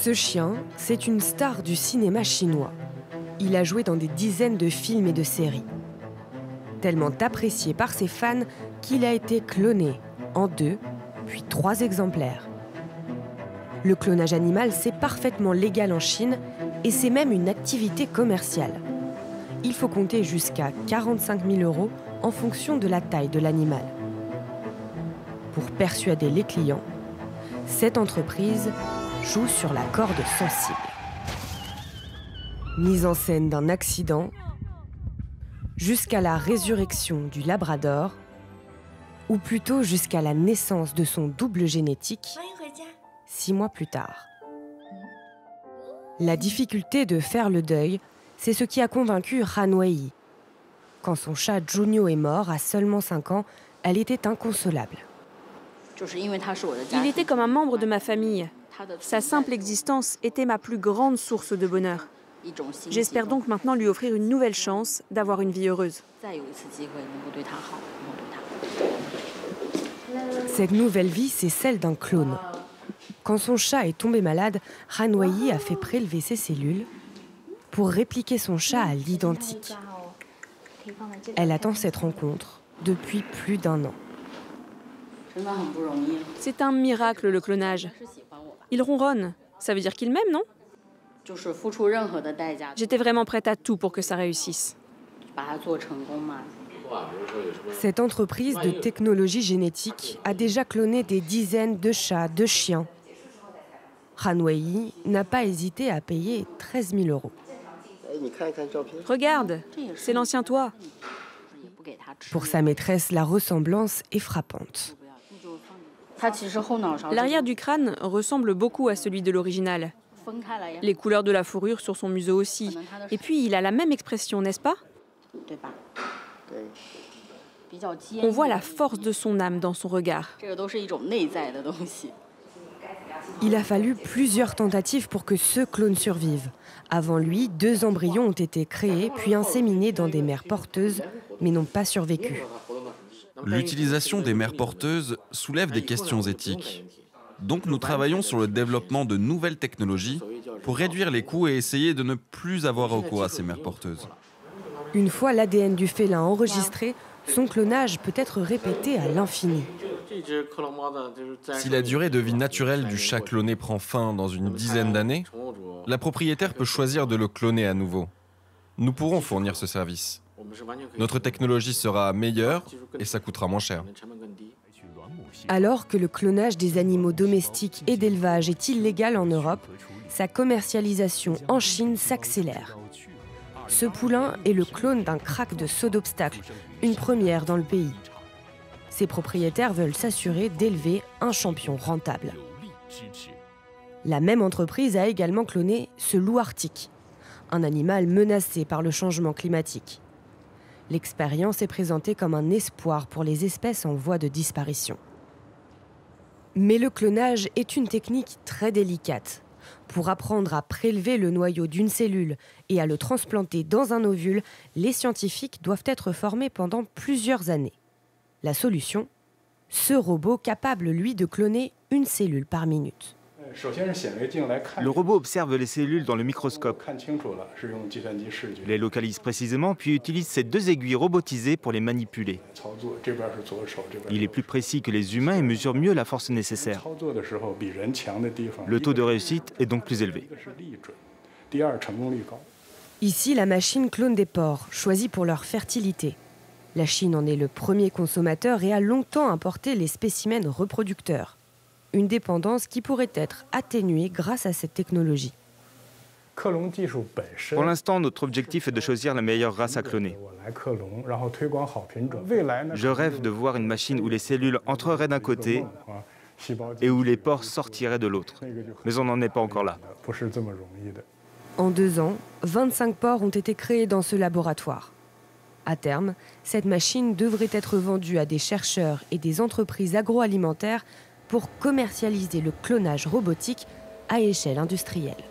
Ce chien, c'est une star du cinéma chinois. Il a joué dans des dizaines de films et de séries. Tellement apprécié par ses fans qu'il a été cloné en 2, puis 3 exemplaires. Le clonage animal, c'est parfaitement légal en Chine et c'est même une activité commerciale. Il faut compter jusqu'à 45 000 € en fonction de la taille de l'animal. Pour persuader les clients, cette entreprise joue sur la corde sensible. Mise en scène d'un accident, jusqu'à la résurrection du Labrador, ou plutôt jusqu'à la naissance de son double génétique, 6 mois plus tard. La difficulté de faire le deuil, c'est ce qui a convaincu Han Wei. Quand son chat Junio est mort à seulement 5 ans, elle était inconsolable. Il était comme un membre de ma famille. Sa simple existence était ma plus grande source de bonheur. J'espère donc maintenant lui offrir une nouvelle chance d'avoir une vie heureuse. Cette nouvelle vie, c'est celle d'un clone. Quand son chat est tombé malade, Han Wei a fait prélever ses cellules pour répliquer son chat à l'identique. Elle attend cette rencontre depuis plus d'1 an. C'est un miracle, le clonage. Il ronronne. Ça veut dire qu'il m'aime, non? J'étais vraiment prête à tout pour que ça réussisse. Cette entreprise de technologie génétique a déjà cloné des dizaines de chats, de chiens. Han Wei n'a pas hésité à payer 13 000 €. Regarde, c'est l'ancien toi. Pour sa maîtresse, la ressemblance est frappante. L'arrière du crâne ressemble beaucoup à celui de l'original. Les couleurs de la fourrure sur son museau aussi. Et puis, il a la même expression, n'est-ce pas? On voit la force de son âme dans son regard. Il a fallu plusieurs tentatives pour que ce clone survive. Avant lui, 2 embryons ont été créés puis inséminés dans des mères porteuses, mais n'ont pas survécu. L'utilisation des mères porteuses soulève des questions éthiques. Donc nous travaillons sur le développement de nouvelles technologies pour réduire les coûts et essayer de ne plus avoir recours à ces mères porteuses. Une fois l'ADN du félin enregistré, son clonage peut être répété à l'infini. Si la durée de vie naturelle du chat cloné prend fin dans une dizaine d'années, la propriétaire peut choisir de le cloner à nouveau. Nous pourrons fournir ce service. Notre technologie sera meilleure et ça coûtera moins cher. Alors que le clonage des animaux domestiques et d'élevage est illégal en Europe, sa commercialisation en Chine s'accélère. Ce poulain est le clone d'un crack de saut d'obstacle, une première dans le pays. Ses propriétaires veulent s'assurer d'élever un champion rentable. La même entreprise a également cloné ce loup arctique, un animal menacé par le changement climatique. L'expérience est présentée comme un espoir pour les espèces en voie de disparition. Mais le clonage est une technique très délicate. Pour apprendre à prélever le noyau d'une cellule et à le transplanter dans un ovule, les scientifiques doivent être formés pendant plusieurs années. La solution? Ce robot capable, lui, de cloner une cellule par minute. Le robot observe les cellules dans le microscope, les localise précisément, puis utilise ces 2 aiguilles robotisées pour les manipuler. Il est plus précis que les humains et mesure mieux la force nécessaire. Le taux de réussite est donc plus élevé. Ici, la machine clone des porcs, choisis pour leur fertilité. La Chine en est le premier consommateur et a longtemps importé les spécimens reproducteurs. Une dépendance qui pourrait être atténuée grâce à cette technologie. Pour l'instant, notre objectif est de choisir la meilleure race à cloner. Je rêve de voir une machine où les cellules entreraient d'un côté et où les porcs sortiraient de l'autre. Mais on n'en est pas encore là. En 2 ans, 25 porcs ont été créés dans ce laboratoire. À terme, cette machine devrait être vendue à des chercheurs et des entreprises agroalimentaires pour commercialiser le clonage robotique à échelle industrielle.